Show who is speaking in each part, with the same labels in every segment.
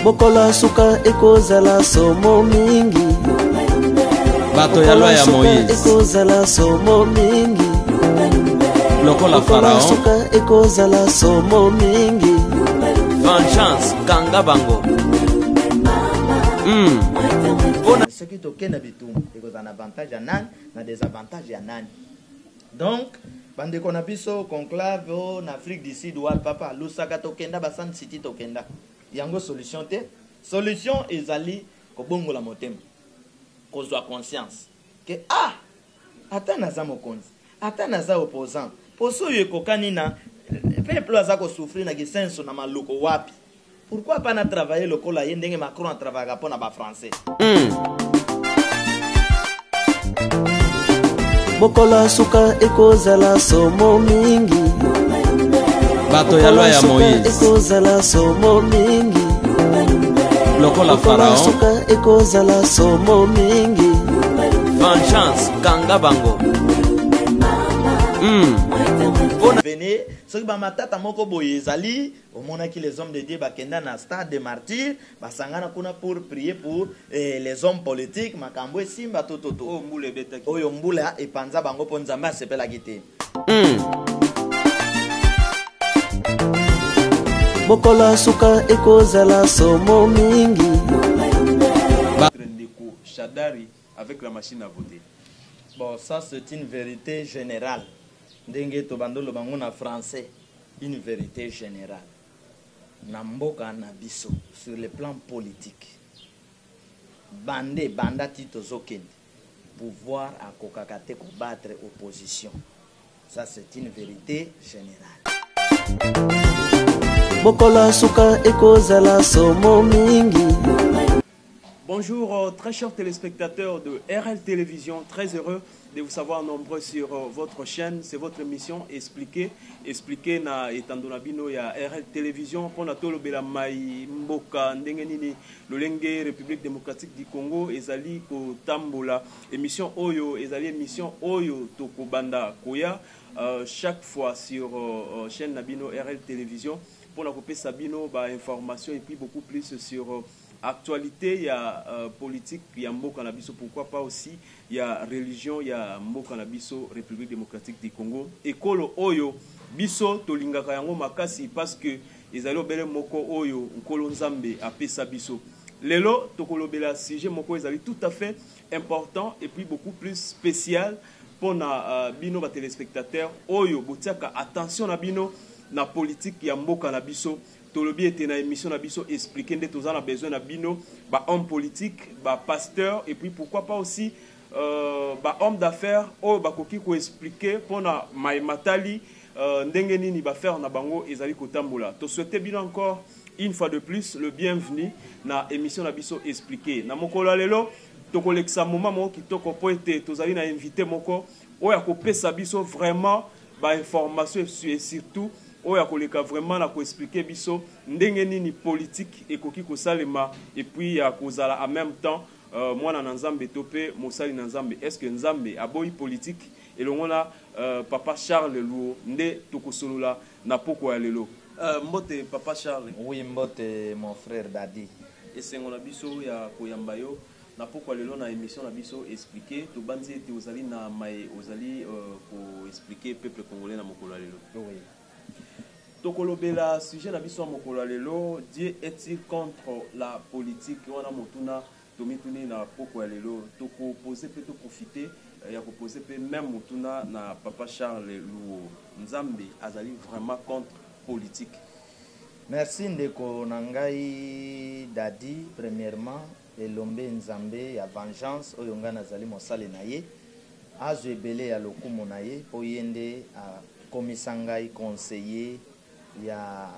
Speaker 1: Bokola suka ekozala somo mingi.
Speaker 2: Bato ya loi ya Moïse
Speaker 1: ekozala somo mingi.
Speaker 2: Lokola Pharaon
Speaker 1: suka ekozala somo mingi.
Speaker 2: Vengeance kanga bango.
Speaker 3: Ce qui toque na bitum, il y a un avantage à nan, na désavantage à nan. Donc, bande qu'on a biso conclave en Afrique du Sud ou papa, lusaka tokenda basan city tokenda. Yango solution te. Solution ezali ko bongo la motem. Ko zwa conscience que ata naza mokonzi, ata naza opposant. Poso yekokani na peuple azako souffrir na gisenso na maluko wapi. Pourquoi pas na travailler le kola yendenge Macron a travaillé pour na ba français.
Speaker 1: Bokola suka ekozala somo mingi.
Speaker 2: Bato ya loi ya Moïse
Speaker 1: ekozala somo mingi.
Speaker 2: Lokola Pharaon
Speaker 1: suka ekozala somo mingi.
Speaker 2: Vengeance kanga bango.
Speaker 3: Venez, ce qui va matata moko boye ezali, au moment que les hommes de Dieu bakenda na stade de martyrs, basangana kuna pour prier pour les hommes politiques, makambo simba tototo.
Speaker 2: Oh mbule betaki.
Speaker 3: Oyo mbula epanza bango po nzamba sepela gite.
Speaker 1: Bokola suka ekozala somo mingi.
Speaker 4: Ndeko Shadari avec la machine à voter.
Speaker 3: Bon, ça c'est une vérité générale. Ndenge to bandolo bango na français, une vérité générale. Na mboka na biso sur le plan politique. Banda tito zokende. Pouvoir à kokakate combattre opposition. Ça c'est une vérité générale.
Speaker 1: Bokola suka ekozala somo mingi.
Speaker 4: Bonjour, très chers téléspectateurs de RL Télévision, très heureux de vous savoir nombreux sur votre chaîne. C'est votre émission Expliquer na etandona bino ya RL Télévision pour na tolo bela mai mboka ndenge nini lolenge République démocratique du Congo ezali ko tambola émission oyo ezali émission oyo toko banda koya chaque fois sur chaîne na bino RL Télévision pour la couper Sabino ba information et puis beaucoup plus sur actualité, il y a politique, il y a Mbo Canabiso, pourquoi pas aussi, il y a religion, il y a Mbo Canabiso, République démocratique du Congo. Ekolo Oyo, Biso, Tolinga Kayango Makasi, parce que ils allaient au Bele Moko Oyo, Nkolo Nzambe, Apesa Biso. Lelo, Tokolo Bela Sige Moko, ils allaient tout à fait important et puis beaucoup plus spécial pour na Bino, ba téléspectateurs. Oyo, Boutiaka, attention na Bino, na politique, il y a Mbo Canabiso. Tolobi était dans l'émission Nabiso expliquer que tous a besoin de bino, bah homme politique, bah pasteur et puis pourquoi pas aussi bah homme d'affaires oh bah koki ko expliquer pour na matali ndenge nini ba faire na bango ezali kotambola. To souhaiter bien encore une fois de plus le bienvenu na émission Nabiso expliquer. Na mokolo lelo to koleksa moment mo ki to ko poete tozali na invité moko o ya ko pesa biso vraiment bah information et surtout oya koleka vraiment na ko expliquer biso ndenge nini politique ekoki ko salema et puis ya kozala en même temps mwana na Nzambe topé mosali na Nzambe est-ce que Nzambe aboyi politique et longona papa Charles Luo nde tokosolola na poko ya lelo mbote papa Charles.
Speaker 3: Oui mbote mon frère Dadi.
Speaker 4: Et sengona biso ya koyamba yo na poko lelo na émission na biso expliquer to banzi ete ozali na mai ozali ko expliquer peuple congolais na mokolo lelo.
Speaker 3: Oui.
Speaker 4: Tokolobela sujet na biso mokolo lelo, Dieu est-il contre la politique wana motuna tomituni na poko lelo toko poser peut to profiter ya ko poser peut même motuna na papa Charles Luo Nzambe azali vraiment contre politique.
Speaker 3: Merci ndeko nangai Dadi premièrement elombe Nzambe ya vengeance oyo nga nazali mosali na ye azwebele ya lokumu na ye po yende a komisangai conseiller ya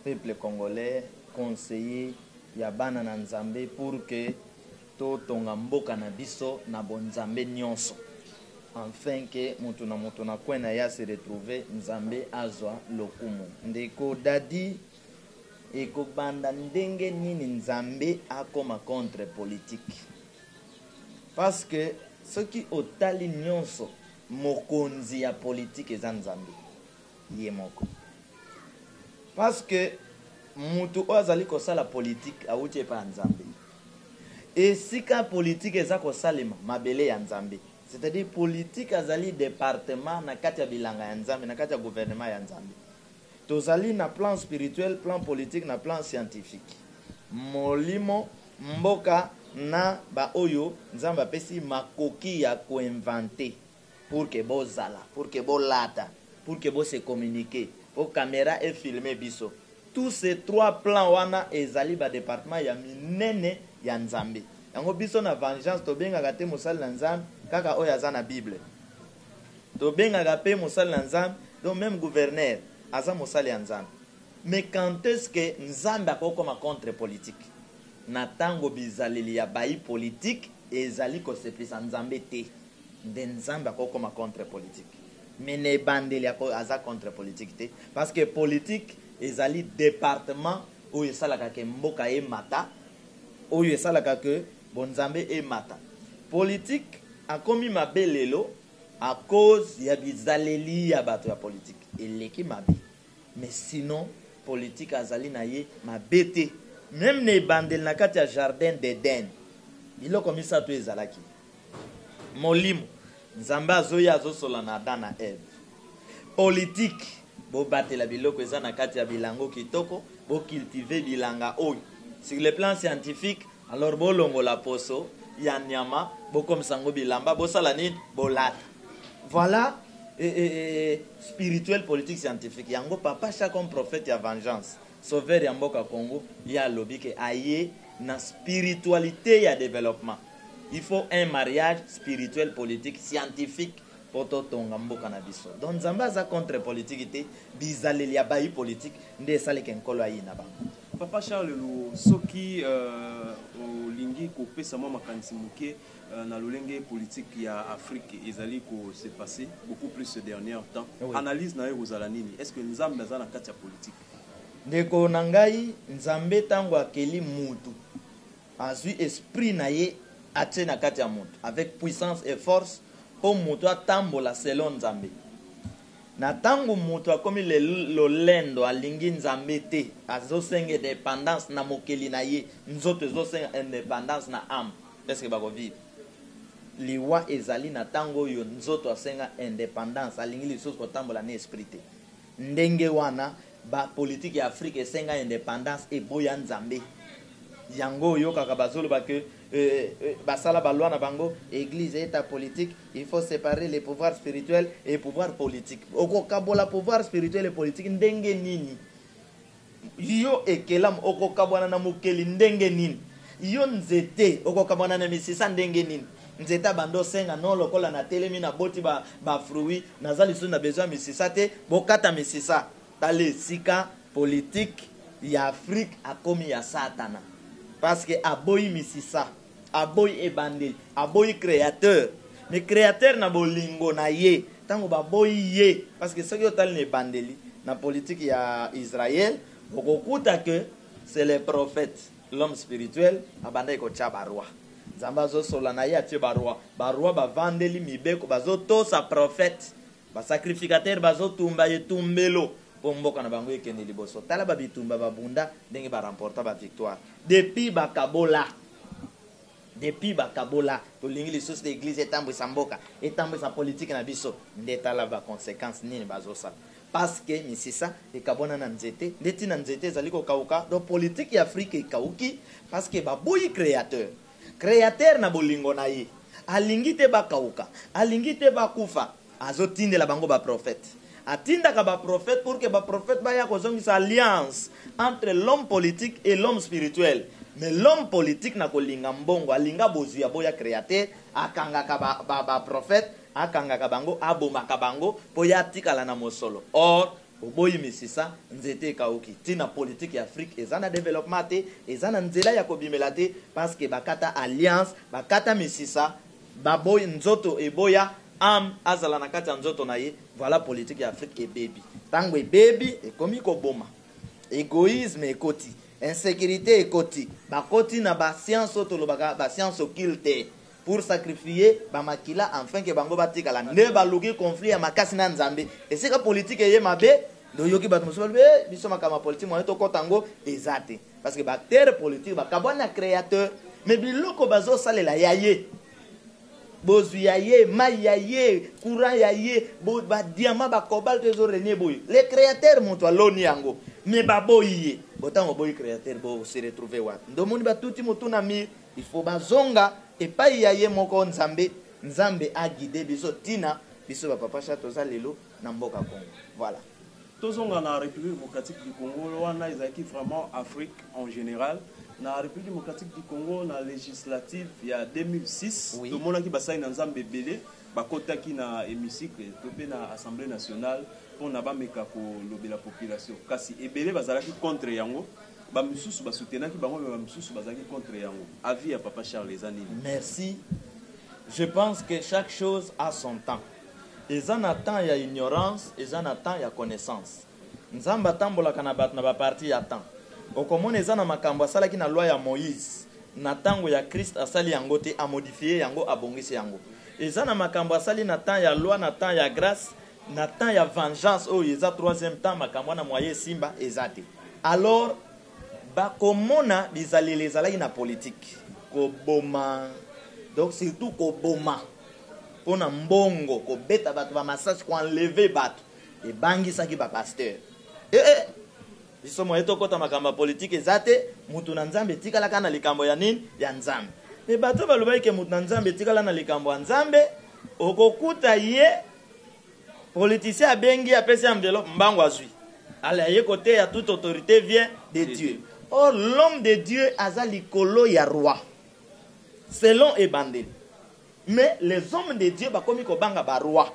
Speaker 3: peuple congolais conseiller ya bana na Nzambe pour que to tonga mboka na biso na bonzambe nyonso enfin que mutu na kwena ya se retrouver Nzambe azwa lokumu ndeko Dadi eko banda ndenge nini Nzambe akoma contre politique parce que ce qui otali nyonso mokonzi ya politique eza Nzambe ye moko parce que mutu azali kosala politique awuti pa nzambe et sika politique eza kosalema mabele ya nzambe, c'est-à-dire politique azali département na kati ya bilanga ya nzambe na kati ya gouvernement ya nzambe. Tozali na plan spirituel, plan politique na plan scientifique. Molimo mboka na ba oyo nzamba pesi makoki ya koinventer pour que bozala, pour que bolata, pour que bo se communiquer, pour caméra et filmer biso. Tous ces trois plans wana ezali ba département ya minene ya nzambe. Yango biso na vengeance to benga gate mosali na nzambe kaka oyo aza na Bible. To benga gape mosali na nzambe, donc même gouverneur aza mosali ya nzambe. Mais quand est-ce que nzambe akokoma contre politique? Na tango bizaleli ya bayi politique ezali ko sepisa nzambe te. De nzambe akokoma contre politique. Mais ne bandeli aza contre politique te parce que politique ezali département oyo esalaka ke mboka e mata, oyo esalaka ke bonzambe e mata. Politique akomi mabe lelo à cause ya bizaleli ya bato ya politique eleki mabe. Mais sinon politique azali na ye mabete. Même ne bandel na kati ya jardin d'Eden biloko misato ezalaki molimo nzambe azoya azosola na Adam na Eve. Politique bo batela biloko eza na kati ya bilango kitoko, bo cultiver bilanga oyo. Sur le plan scientifique, alors bo longo la poso ya nyama bo komsango bilamba bo sala nini bo lata. Voilà spirituel, politique, scientifique. Yango papa chaque comme prophète ya vengeance. Sauveur ya mboka Congo, ya lobi ke aye na spiritualité ya développement. Il faut un mariage spirituel, politique, scientifique pour tonga mboka na biso. Donc nzamba za contre politique te, bizaleli ya bayi politique nde sale ken kolo ayi na bango.
Speaker 4: Papa Charles lo soki olingi ko pesa mwa makanisi muke na lolenge politique ya Afrique ezali ko se passer beaucoup plus ce dernier temps. Oui. Analyse na yo kozala nini? Est-ce que nzambe za na kati ya politique?
Speaker 3: Ndeko na ngai nzambe tango akeli mutu azui esprit na ye atie na kati ya mutu avec puissance et force po mutu atambola selon nzambe. Na tango mutu akomi lolendo alingi nzambe te azosenga indépendance na mokeli na ye nzoto ezosenga indépendance na âme. Est-ce que bako vivre? Liwa ezali na tango yo nzoto asenga indépendance alingi lisusu kotambola na esprit te. Ndenge wana ba politique ya Afrique esenga indépendance et boya nzambe. Yango yo kaka bazolo ba que basala balwa na bango église et ta politique, il faut séparer les pouvoirs spirituels et pouvoirs politiques. Oko kabola pouvoir spirituel et politique ndenge nini? Yo ekelam oko kabwana na mokeli ndenge nini? Yo nzete oko kabwana na misisa ndenge nini? Nzeta bando senga non lokola na telemi na boti ba fruit nazali so na besoin misisa te bokata misisa. Tale sika politique ya Afrique akomi ya satana parce que aboyi misisa, aboyi ebandeli, aboyi créateur. Mais créateur na bolingo na ye tango baboyi ye parce que soki otali ne bandeli na politique ya Israël okokuta que c'est les prophètes, l'homme spirituel abanda ko tia barwa nzamba zo sola na ye atie barwa bavandeli mibeko bazo to sa prophète ba sacrificateur bazo tumba ye tumbelo pour mboka na bango ekende liboso tala ba bitumba babunda ndenge ba remporta ba victoire depuis ba kabola to lingi lisusu de église etambo samboka etambo sa politique na biso ndetala ba conséquences nini bazo sa parce que misisa ekabona na nzete ndeti na nzete ezali ko kauka do politique ya Afrique ekauki parce que baboyi créateur na bolingo na ye alingi te bakauka alingi te bakufa azotindela bango ba prophète atinda ka ba prophète pour que ba prophète baya kozongisa alliance entre l'homme politique et l'homme spirituel. Mais l'homme politique na kolinga mbongo alinga bozuya boya créateur akanga ka ba prophète akanga ka bango aboma ka bango boya tikala na mosolo. Or oboyi misisa nzete kauki tina politique ya Afrique ezana développement te ezana nzela ya kobimela te parce que bakata alliance bakata misisa baboyi nzoto eboya am azala na kati ya nzoto na ye. Voilà politique ya Afrique et baby tango e baby ekomi koboma égoïsme ekoti insécurité ekoti bakoti na ba science otolobaka ba science occulte pour sacrifier ba makila afin que bango batikala nde baluki conflit ya makasi na nzambe esika politique ye mabe do yoki bato mosusu balobi biso makambo ya politique moye tokɔta yango eza te parce que baacteur politique bakabwana na créateur mais biloko bazosalela ya ye bozwi ya ye mai ya ye courant ya ye badiama bakobalt ezorenie boye le créateur moto aloni yango mais baboyi ye botango boyi créateur bose retrouve wapi ndomoni batuti motu na mire il faut bazonga epai ya ye moko nzambe aguide biso tina biso bapapa cha toza lelo na mboka Congo voilà
Speaker 4: tozonga na République démocratique du Congo wana ezalaki vraiment Afrique en général na République démocratique du Congo na législative ya 2006
Speaker 3: oui.
Speaker 4: tomonaki basali na nzambe ebele bakotaki na hémicycle to pe na assemblée nationale mpona bameka kolobela population kasi ebele bazalaki contre yango bamisusu basoutenaki bango me bamisusu bazalaki contre yango avis ya papa Charles eza nini?
Speaker 3: Merci. Je pense que chaque chose a son temps. Eza na temps ya ignorance, eza na temps ya connaissance. Nzambe atambolaka na bato na baparti ya temps. Okomona eza na makambo asalaki na loi ya Moïse na tango ya Christ asali yango te amodifie yango abongisi yango. Eza na makambo asali na temps ya loi na temps ya grâce na temps ya vengeance oyo eza troisième temps makambo na moyen simba eza te. Alors bakomona bizaleli ezalaki na politique koboma donc surtout koboma pona mbongo kobeta bato ba massage ko enlever bato ebangisaki ba pasteur biso moye tokota makambo politique ezate mutu na nzambe tikalaka na likambo ya nini ya nzambe me bato balobaki ke mutu na nzambe tikala na likambo ya nzambe okokuta ye politicien abengi apesi enveloppe mbango azwi ala ye kote ya toute autorité vient de Dieu. Or l'homme de Dieu aza likolo ya roi selon ebandeli mais les hommes de Dieu bakomi kobanga ba roi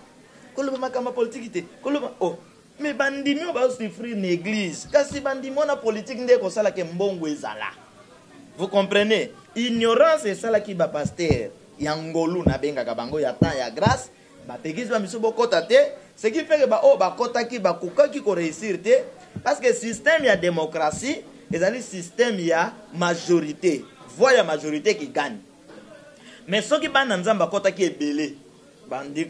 Speaker 3: koloba makamba politique te koloba oh mais bandimi ba souffrir na église kasi bandimi na politique nde ko sala ke mbongo ezala. Vous comprenez? Ignorance esala ki ba pasteur ya ngolu na benga ka bango ya temps ya grâce ba pegisi ba miso bokota te ce qui fait que ba oh ba kota ki ba kokaki ko réussir te parce que système ya démocratie ezali système ya majorité voix ya majorité qui gagne. Mais ceux qui ban nzamba bakota ki ebele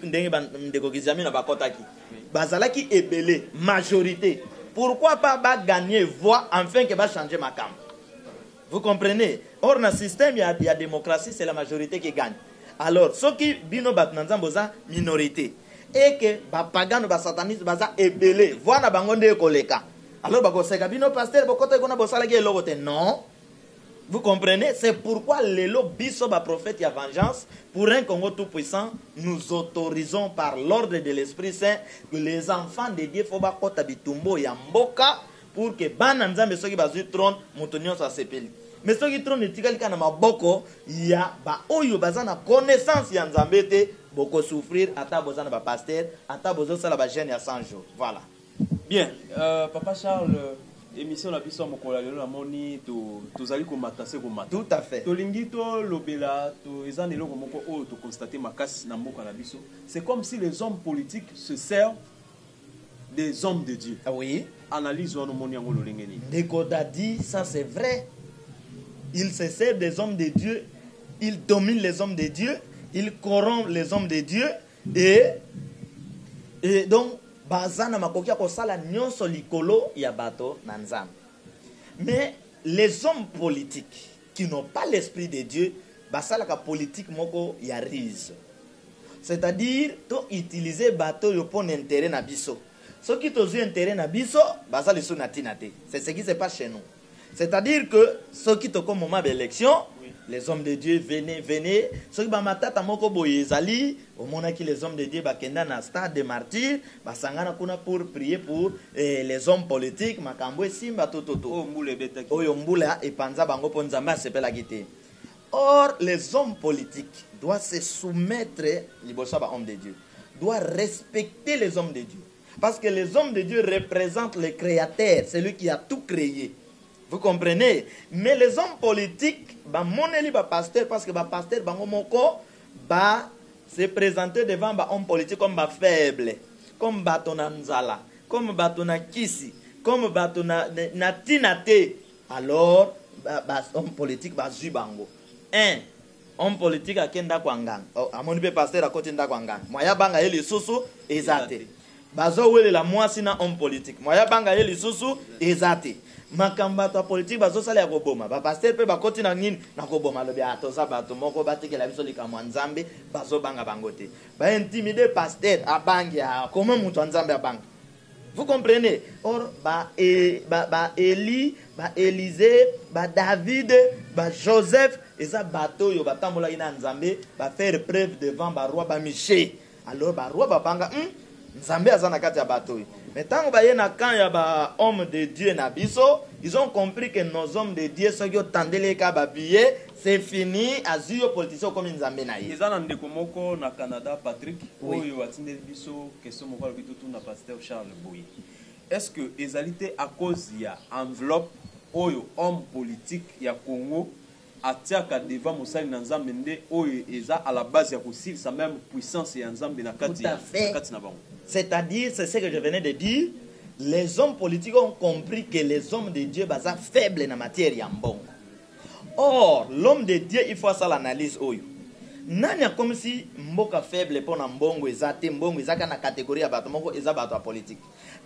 Speaker 3: ndenge ndeko kizami na bakota ki bazala ki ebele majorité pourquoi pas ba gagner voix enfin que va changer ma cam. Vous comprenez? Or na système ya démocratie c'est la majorité qui gagne. Alors ceux qui bino bat nzamba za minorité et que ba pagano ba sataniste baza ebele voix na bango nde koleka. Alors bakoseka bino pasteur bakota kona bosala ki elogote non. Vous comprenez? C'est pourquoi les biso ba prophète ya vengeance pour un Congo tout puissant, nous autorisons par l'ordre de l'Esprit Saint que les enfants de Dieu faut ba kota bitumbo ya mboka pour que bana nzambe soki bazui trône mutonyo sa sepeli. Mais soki trône etikali kana maboko ya ba oyo bazana connaissance ya nzambe te boko souffrir ata bozana ba pasteur ata bozo sala ba jeune ya 100 jours. Voilà.
Speaker 4: Bien, papa Charles émission la biso mokola lelo na moni tozali ko matase ko mata.
Speaker 3: Tout à fait.
Speaker 4: Tolingi to lobela to ezana eloko moko o to constater makasi na mboka na biso. C'est comme si les hommes politiques se servent des hommes de Dieu.
Speaker 3: Ah oui.
Speaker 4: Analyse wana moni yango lolengeni.
Speaker 3: Nekoda dit ça c'est vrai. Il se sert des hommes de Dieu, il domine les hommes de Dieu, il corrompt les hommes de Dieu et donc bazana makokia kosala nyonso likolo ya bato na nzambe. Mais les hommes politiques qui n'ont pas l'esprit de Dieu basalaka politique moko ya rise. C'est-à-dire to utiliser bato yo pon intérêt na biso. Ceux qui ont intérêt na biso basali so na tinate. C'est ce qui se passe chez nous. C'est-à-dire que ceux qui ont moment d'élection, les hommes de Dieu venez. Ceux qui matata moko boyezali, au moment qui les hommes de Dieu bakenda na stade de martyrs, basangana kuna pour prier pour les hommes politiques, makambo simba tototo.
Speaker 4: Oh mbule betaki.
Speaker 3: Oyo mbula e panza bango po nzamba sepela gite. Or les hommes politiques doivent se soumettre libosa ba hommes de Dieu, doivent respecter les hommes de Dieu parce que les hommes de Dieu représentent le créateur, celui qui a tout créé. Vous comprenez? Mais les hommes politiques, ba moneli ba pasteur parce que ba pasteur bango moko ba se présenter devant ba homme politique comme ba faible, comme batona nzala, comme batona kisi, comme batona na tinate. Alors ba homme politique ba zui bango. Un homme politique akenda kwanganga. Amoni pe pasteur akoti nda kwanganga. Moya banga ele susu ezate. bazo wele la mwasi na homme politique moya banga ye lisusu ezate makamba to politique bazo sala ya koboma ba pasteur pe bakoti na nini na koboma lobi atoza bato moko batikela biso likamwa nzambe bazo banga bangote ba intimider pasteur abangi ya comment mutu nzambe abanga. Vous comprenez? Or ba Eli, ba Élisée, ba David, ba Joseph, eza bato yo batambola ina nzambe ba faire preuve devant ba roi ba Miché. Alors ba roi ba banga nzambe azana kati ya bato. Mais tant ba yena quand ya ba homme de Dieu na biso, ils ont compris que nos hommes de Dieu sont yo tandele ka ba billet, c'est fini azuyo politicien comme nzambe na ye.
Speaker 4: Ezana ndeko moko na Canada Patrick,
Speaker 3: oui.
Speaker 4: Oyo atindeli biso question moko bito tout na pasteur Charles Boye. Est-ce que ezalité à cause ya enveloppe oyo homme politique ya Congo atiaka devant mosali na nzambe nde oyo eza à la base ya kosilisa même puissance ya nzambe na kati na bango?
Speaker 3: C'est-à-dire, c'est ce que je venais de dire, les hommes politiques ont compris que les hommes de Dieu sont faibles en matière ya mbongo. Or, l'homme de Dieu, il faut ça l'analyse oyo. Nanya comme si mboka faible pour na mbongo ezate mbongo ezaka na catégorie ya bato moko eza bato politique.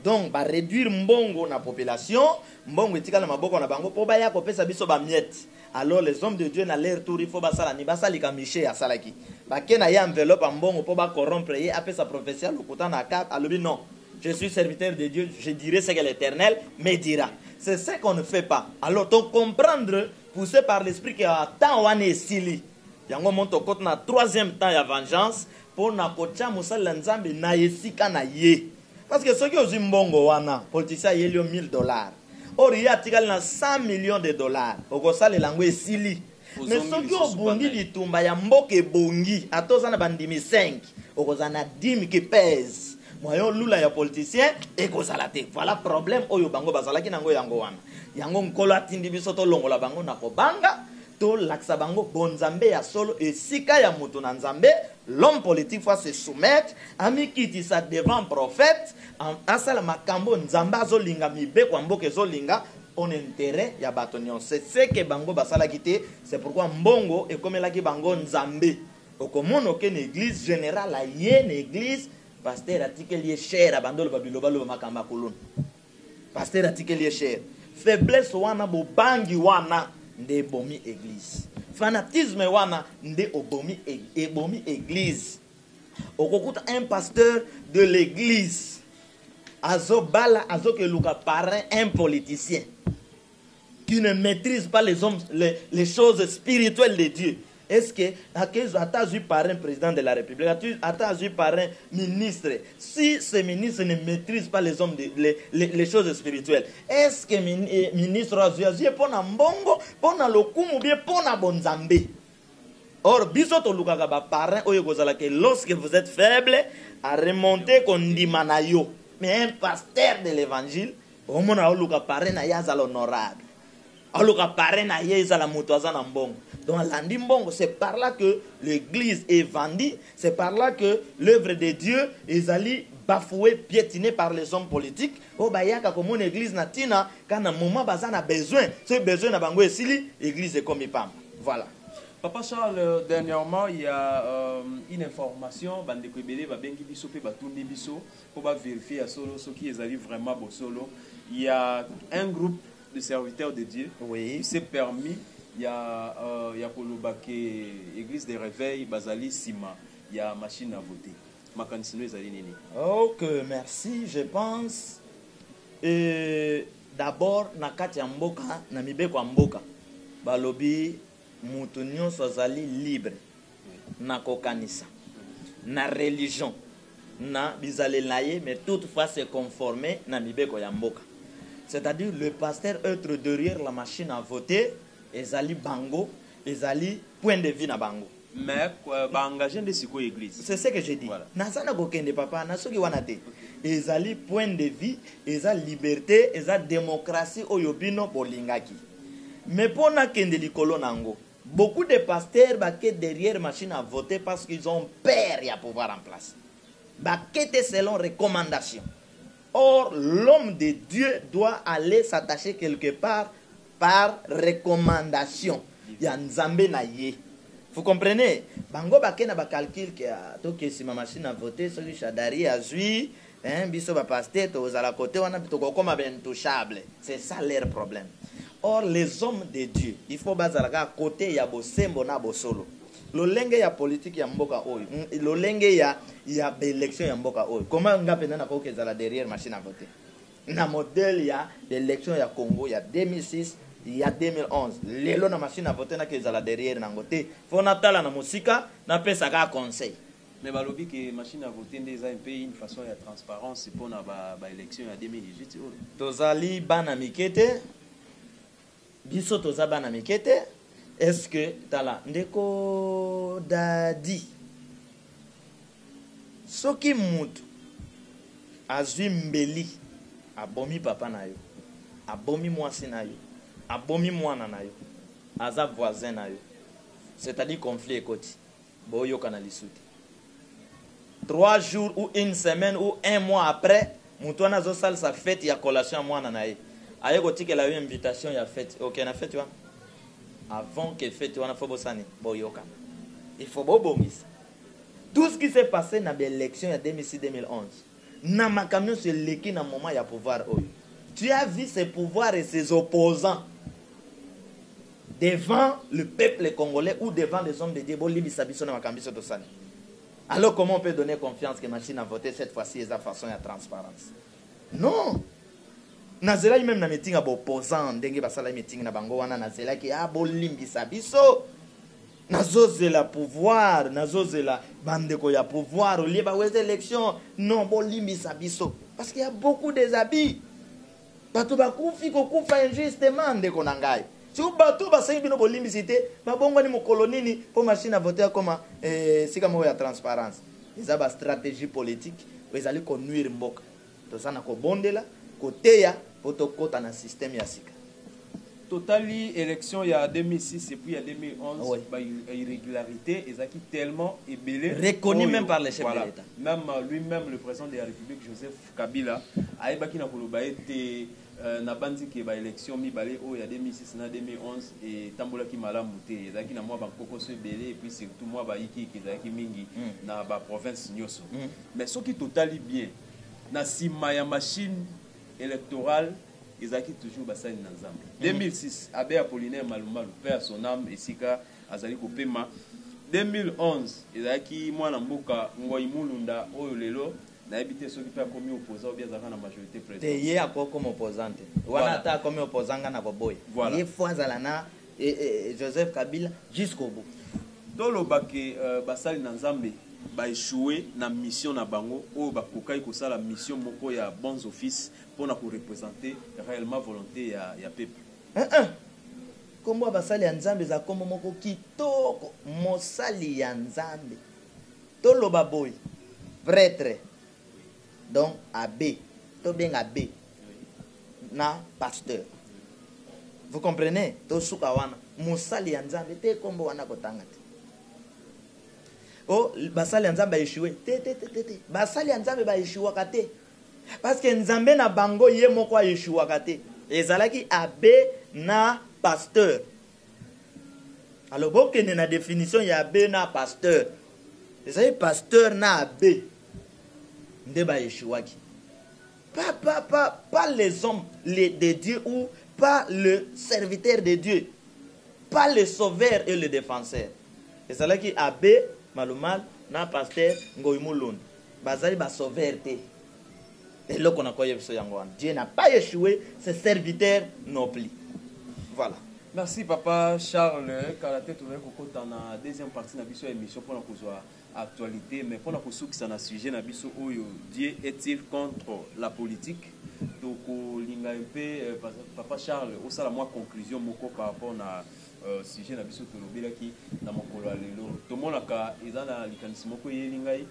Speaker 3: Donc ba réduire mbongo na population, mbongo etika na maboko na bango po ba ya kopesa biso ba miette. Alors les hommes de Dieu na leur tour il faut basala ni basali ka Miché ya salaki. Ba kena ya enveloppe mbongo po ba corrompre ye apesa prophétie lokuta na cap alobi non. Je suis serviteur de Dieu, je dirai ce que l'Éternel me dira. C'est ce qu'on ne fait pas. Alors donc comprendre poussé par l'esprit que tant wane esili. Yango monto kote na troisième temps ya vengeance pour na kocha musala nzambe na yesika na ye. Parce que ceux qui ont mbongo wana, politicien yelio $1000. Or il y a tikali na 100 millions de dollars. Okosala lango esili. Mais ceux qui ont bondi bitumba ya mboke bongi, atoza na bandimi 5, okozana 10 qui pèse. Moyo lula ya politicien ekozala te. Voilà problème oyo bango bazalaki nango yango wana. Yango nkolo atindi biso to longola bango na kobanga. To laksa bango bonzambe ya solo et sika ya mutu na nzambe, l'homme politique faut se soumettre ami kiti sa devant prophète asala makambo nzambe azolinga mibe kwa mboke zolinga on intérêt ya batonion. C'est ce que bango basala kité, c'est pourquoi mbongo ekomelaki bango nzambe. Okomono ke église générale a ye église pasteur atikeli cher abandolo babilo balo makamba kolon. Pasteur atikeli cher. Faiblesse wana bo bangi wana nde bomi église. Fanatisme wana nde obomi église. Okokuta un pasteur de l'église azobala azokeluka parrain un politicien qui ne maîtrise pas les choses spirituelles de Dieu. Est-ce que as-tu parrain président de la République, as-tu parrain ministre? Si ce ministre ne maîtrise pas les choses spirituelles, est-ce que ministre azuye pona mbongo, pona lokumu bien pona bonzambe? Or biso to lukaka ba parrain oyo kozala que lorsque vous êtes faible à remonter kondima na yo. Mais un pasteur de l'évangile, au mona oluka parrain na yaza l'honorable. Oluka parrain na yaza la mutu azana mbongo. Donc l'andimbongo, c'est par là que l'église est vendue, c'est par là que l'œuvre de Dieu est allée bafouée, piétinée par les hommes politiques. Oh bayaka comme une église natina, quand un moment bazan a besoin, ce besoin na bango esili, l'église est comme ipam. Voilà.
Speaker 4: Papa Charles, dernièrement, il y a une information, bande kwebele ba bengi biso pe batundi biso pour vérifier à solo ce qui est allé vraiment beau solo. Il y a un groupe de serviteurs de Dieu qui s'est permis. Il y a l'église des réveils, Bazali Sima, il y a machine à voter.
Speaker 3: Ok, merci. Je pense d'abord, nakati ya mboka, na mibeko ya mboka, balobi mutu nyonso azali libre na kokanisa, na religion, na bizale naye, mais toutefois se conformer na mibeko ya mboka. C'est-à-dire le pasteur être derrière la machine à voter. Ezali bango, ezali point de vue na bango.
Speaker 4: Mais ba engagé de siko église.
Speaker 3: C'est ce que j'ai dit.
Speaker 4: Voilà.
Speaker 3: Nazana kokende papa, na soki wana te. Ezali point de vue, ezali liberté, ezali démocratie oyo bino bolingaki. Mais pona kende likolo nango. Beaucoup de pasteurs baké derrière machine à voter parce qu'ils ont peur ya pouvoir en place. Baké selon recommandation. Or l'homme de Dieu doit aller s'attacher quelque part par recommandation. Ya nzambe na ye. Vous comprenez? Bango bakena ba calcul que to que si ma machine a voté celui Chadari a zui biso bapaster tozala côté wana tokokoma intouchable. C'est ça leur problème. Or les hommes de Dieu, il faut bazalaka côté ya bosembo na bosolo. Lolenge ya politique ya mboka oyo, lolenge ya élection ya mboka oyo. Comment ngapenda na ko kezala derrière machine à voter. Na modèle ya l'élection ya Congo ya 2006, ya 2011. Lelo na machine à voter na kezala derrière nango te. Faut natala na musika na pesa ka conseil.
Speaker 4: Mais balobi que machine à voter déjà un peu une façon de transparence pour na ba élection ya 2018.
Speaker 3: Tozali bana mikete. Biso toza bana mikete. Est-ce que tala ndeko dadi soki mutu azwi mbeli abomi papa na yo, abomi mwasi na yo, abomi mwana na yo, aza voisin na yo, c'est-à-dire conflit ekoti boyoka na lisuti 3 jours ou une semaine ou un mois après mutu wana azosala sa fête ya collation ya mwana na ye aye kotikela yo invitation ya fête. Ok, na fête wana avant que fête wana faut bosani boyoka, il faut bobongisa tout ce qui s'est passé dans l'élection ya 2006-2011 na makamio se leki na moment ya pouvoir oyo. Tu as vu ses pouvoirs et ses opposants devant le peuple congolais ou devant les hommes de Dieu bolibisa biso na makambi so tosani. Alors comment on peut donner confiance que machine à voter cette fois-ci est la façon de transparence? Non. Nazela même na meeting à opposant ndenge basala meeting na bango wana nazela ki bolimbisa biso nazozela pouvoir nazozela bandeko ya pouvoir olie ba weze élection non bolimbisa biso parce qu'il y a beaucoup des habits bato bakufi kokufa injustement ndeko na ngai si bato basengi bino bolimbisite babongo ni mokolonini po machine à voter comme sika mo ya transparence eza ba stratégie politique ezali ko nuire mboka to sana ko bondela côté ya potokota na système ya sika.
Speaker 4: Totali élection il y a 2006 et puis il y a 2011
Speaker 3: oui.
Speaker 4: Bah, irrégularité et ça qui tellement ébélé
Speaker 3: reconnu même par les chefs de l'État.
Speaker 4: Même lui-même le président de la République Joseph Kabila a ébaki na koloba été na bandi ke ba élection mi balé au il y a 2006 na 2011 et tambola ki malamu te ezaki na moi ba koko so ébélé et puis surtout moi ba yiki ki ezaki mingi na ba province nyoso. Mais ce qui totali bien na sima ya machine électorale ezaki toujours basali na nzambe. 2006 Abbé Apollinaire Malumalu père à son âme esika azali kopema. 2011 ezaki mwana mboka Ngoi Mulunda oyo lelo na habité ceux qui peut comme opposant ou bien zaka na majorité présidentielle.
Speaker 3: Yé ako comme opposante. Wana ta comme opposanga na boboy. Yé fois zalana Joseph Kabila jusqu'au bout.
Speaker 4: Toloba ke basali na nzambe ba échouer na mission na bango o ba kokai ko sala mission moko ya bons offices pour na ko représenter réellement volonté ya peuple.
Speaker 3: Kombo basali ya nzambe za kombo moko kitoko mosali ya nzambe. Toloba boy prêtre donc abbé to bien abbé na pasteur. Vous comprenez? To suka wana mosali ya nzambe te kombo wana kotanga te. Oh, basali ya nzambe échoué. Te. Basali ya nzambe ba échoué kate. Parce que nzambe na bango ye moko a échoué kate. Ezalaki abbé na pasteur. Alors bon que na définition ya abbé na pasteur. Ezalaki pasteur na abbé. Nde ba échoué ki. Pas les hommes de Dieu ou pas le serviteur de Dieu. Pas le sauveur et le défenseur. Ezalaki abbé Malumal na pasteur Ngoi Mulunda bazali ba sauveur te eloko na koye biso yango wana. Dieu n'a pas échoué, ses serviteurs non plus. Voilà.
Speaker 4: Merci papa Charles Kalaté tu veux kokota na deuxième partie na biso émission pour na kozwa actualité mais pour na kosukisa na sujet na biso oyo Dieu est-il contre la politique donc linga un peu papa Charles au sala moi conclusion moko par rapport na sujet na biso tolobelaki na mokolo ya lelo tomonaka eza na likanisi moko yelingai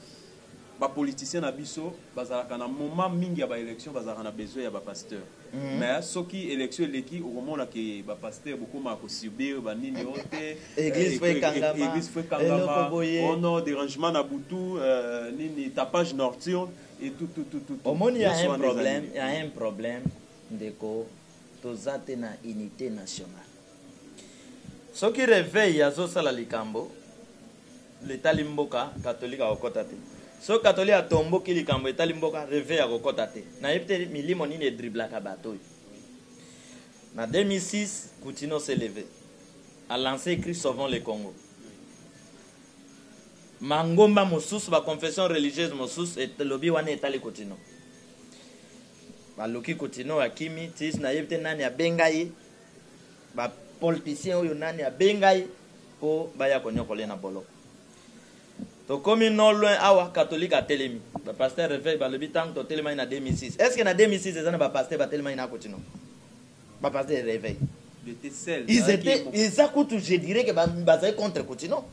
Speaker 4: ba politicien na biso bazalaka na moment mingi ya ba élection bazalaka na besoin ya ba pasteur mais soki élection eleki okomona ke ba pasteur bokoma ko subir ba nini ote
Speaker 3: église
Speaker 4: fait kangama ono dérangement na butu nini tapage nocturne et tout
Speaker 3: au monde il y a un problème ndeko tozate na unité nationale. Ce qui réveille azo sala likambo l'état limboka catholique a okota te so catholique a tombo ki likambo etali mboka réveil ya kokota te na yebite milimo nini edriblaka bato oyo. Na 2006 Coutinho s'est levé a lancé écrit Sauvons le Congo. Mangomba mosusu ba confession religieuse mosusu et lobi wana etali Coutinho baloki Coutinho akimi tis na yebite nani abengai ba politicien oyo nani abengai po baya konyokola na boloko. To komi non loin awa catholique a telemi ba pasteur réveil ba lobi tant to telema na 2006. Est-ce que na 2006 ezana ba pasteur ba telema na Coutinho ba pasteur réveil ils étaient je dirais que bazaient contre Coutinho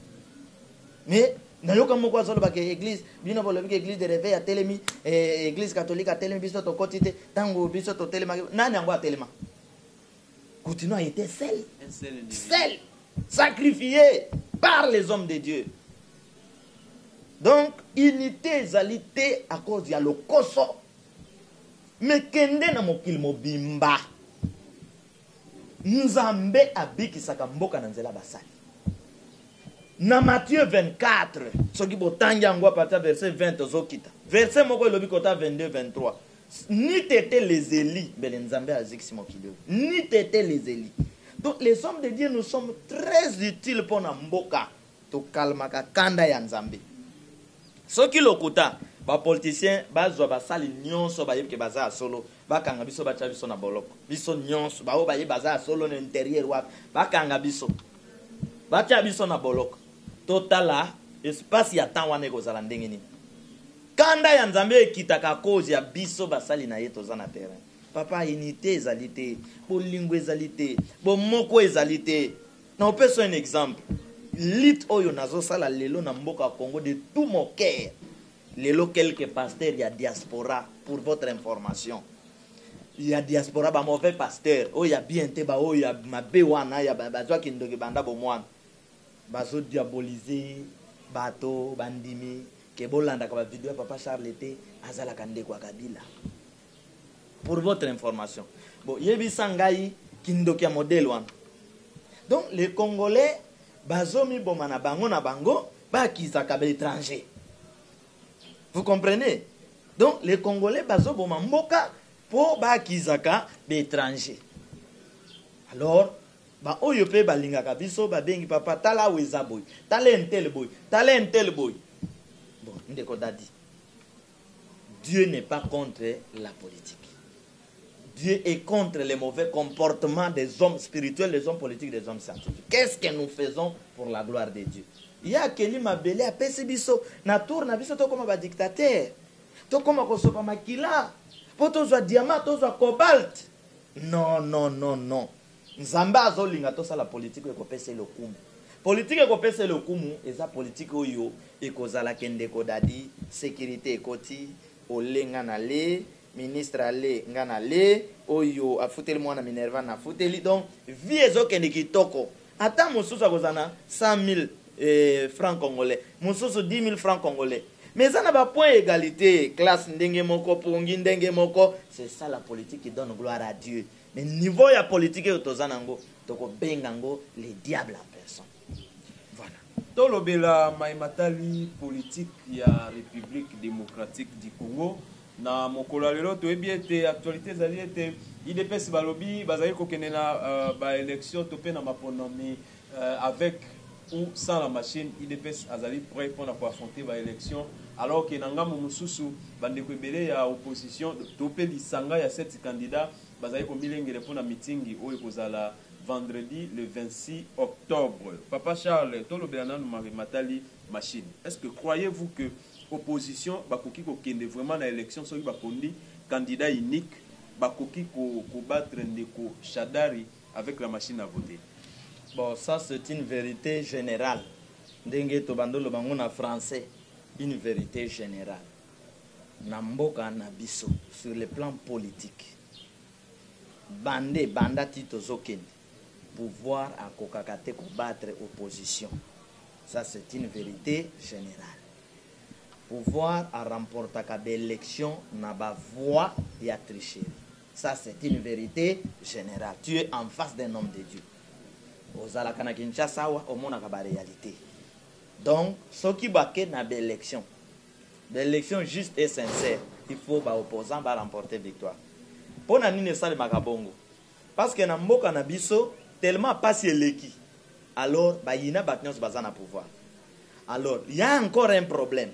Speaker 3: mais nayoka moko azolo ba ke église bino bolobi ke église de réveil a telemi église catholique a telemi biso to kotite tango biso to telema nani yango a telema. Coutinho a été seul sacrifié par les hommes de Dieu. Donc unité ezalité à cause ya lokoso mais kende na mokili mobimba Nzambe abikisaka mboka na nzela basali. Na Matthieu 24, soki botangi yango partir verset 20 ozokita. Verset moko elobi kota 22 23. Ni tete les Élis, bele Nzambe azikisi mokili. Ni tete les Élis. Donc les hommes de Dieu nous sommes très utiles pour na mboka to kalmaka kanda ya Nzambe. Soki lokuta ba politicien bazwa basali nyonso bayebike baza solo bakanga biso bacha biso na boloko biso nyonso bao baye baza solo na intérieur wa bakanga biso bacha biso na boloko totala espace ya temps wana ekozala ndenge nini kanda ya Nzambe ekitaka cause ya biso basali na ye toza na terrain. Papa unité ezali te bolingo ezali te bomoko ezali te. Na opesa un exemple lit oyo nazosala lelo na mboka Congo de tout mon cœur. Lelo quelques pasteurs il y a diaspora pour votre information. Il y a diaspora ba mauvais pasteur. Oh il y a bien te ba oh il y a mabe wana ya bazwa kindoki banda bomwana. Bazo diaboliser bato bandimi ke bolanda ka ba vidéo papa Charles était azala kande kwa Kabila. Pour votre information. Bon yebi sangai kindoki ya modèle wana. Donc les Congolais bazomi bomana bango na bango ba kizaka ba étranger. Vous comprenez? Donc les Congolais bazo boma mboka po ba kizaka ba étranger. Alors ba oyo pe balingaka biso ba bengi papa tala weza boy talentel boy bon ndeko dadi Dieu n'est pas contre la politique. Dieu est contre les mauvais comportements des hommes spirituels, des hommes politiques, des hommes scientifiques. Qu'est-ce que nous faisons pour la gloire de Dieu? Il y a Kelly Mabele a pesi biso na tour na biso to comme ba dictateur. To comme ko sopa makila. Poto zo diamant, to zo cobalt. Non. Nzambe azolinga to sala politique ko pesa le kumu. Politique ko pesa le kumu eza politique oyo ekozala kende ko dadi sécurité ekoti olenga na le ministre ale ngana le oyo afuteli mwana Minerva na futeli donc vie ezokende kitoko ata mosusu akozana 100,000 francs congolais mosusu 10,000 francs congolais mais ça n'a pas point égalité classe ndenge moko pongi ndenge moko. C'est ça la politique qui donne gloire à Dieu. Mais niveau ya politique otozanango toko bengango les diables en personne. Voilà.
Speaker 4: Tolobela maimatali politique ya République démocratique du Congo na mokolo lelo toyebi ete actualité ezali ete IDPS balobi bazali kokende na ba élection topé na maponami avec ou sans la machine. IDPS azali prêt pour affronter ba élection alors que nangamo mususu bandeko ebele ya opposition topé lisanga ya 7 candidats bazali ko milengele pour na meeting oyo kozala vendredi le 26 octobre. Papa Charles tolobela na matali machine. Est-ce que croyez-vous que opposition bakoki ko kende vraiment na élection soki bakondi candidat unique bakoki ko battre ndeko Shadari avec la machine à voter?
Speaker 3: Bon, ça c'est une vérité générale. Ndenge to bandolo bango na français, une vérité générale. Na mboka na biso sur le plan politique. Banda tito zokende. Pouvoir à kokakate ko battre opposition. Ça c'est une vérité générale. Pouvoir à remporter des élections n'a pas voix et à tricher. Ça c'est une vérité générale. Tu es en face d'un homme de Dieu. Ozala kana Kinshasa wa omona ka ba réalité. Donc ce qui baké na ba élection. l'élection juste et sincère, il faut ba opposant ba remporter victoire. Pour na nini sale makabongo. Parce que na mboka na biso tellement pas si eleki. Alors ba yina batnyos bazana pouvoir. Alors il y a encore un problème.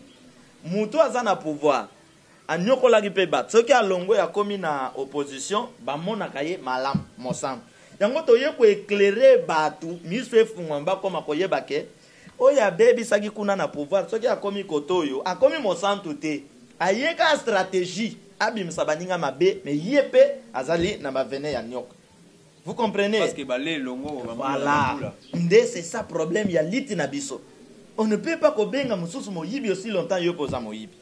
Speaker 3: Muto azana pouvoir. Anyokola ki pe bat. Soki alongo ya komi na opposition, ba mona kaye malam mosam. Yango to ye ko éclairer batu, miso efungwa koma ko yeba ke oya baby saki kuna na pouvoir. Soki akomi kotoyo, akomi mosantu te. Ayeka stratégie, abimisa baninga mabe, mais yepe azali na bavene ya nyok. Vous comprenez?
Speaker 4: Parce que balé longo
Speaker 3: voilà. Nde c'est ça problème ya liti na biso. On ne peut pas kobenga mususu moyibi aussi longtemps yo poza moyibi.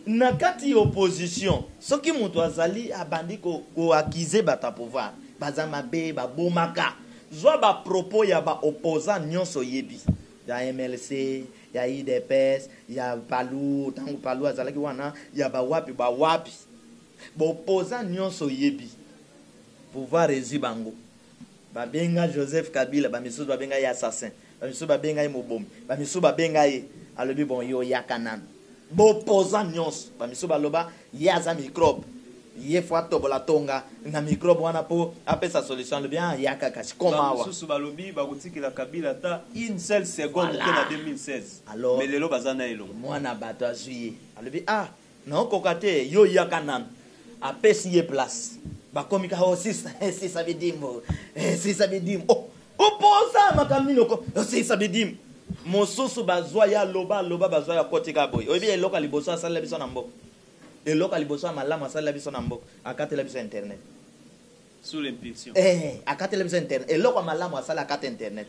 Speaker 3: Na kati opposition, soki mutu azali abandi ko accuser bata pouvoir, baza mabe ba bomaka. Zwa ba propos ya ba opposant nyonso yebi. Ya MLC, ya IDPS, ya Palou, tangu Palou azalaki wana, ya ba wapi. Ba opposant nyonso yebi. Pouvoir rési bango. Ba benga Joseph Kabila, ba misu ba benga ya assassin. Ba misu ba benga ye mobom. Ba misu ba benga ye alobi bon yo yakanan. Ba opposant nyonso, ba misu ba loba ya za microbe. Ye fois tobola tonga na microbe wana po apesa solution le bien yaka kachi koma wa.
Speaker 4: Susu balobi ba kutiki la Kabila ta une seule seconde voilà. En 2016.
Speaker 3: Alors
Speaker 4: mais lelo bazana elo.
Speaker 3: Mwana bato azuye. Alobi ah na kokate yo yakanan. Apesi ye place. Bakomika ho sisa bidimo sisa bidimo oh oposa makamino ko sisa bidimo mosusu bazwa ya loba bazwa ya kotika boy oyebi eloka liboso asala biso na mboko eloka liboso malama asala biso na mboko akatela biso internet
Speaker 4: sous l'impulsion
Speaker 3: akatela biso internet eloka malama asala akata internet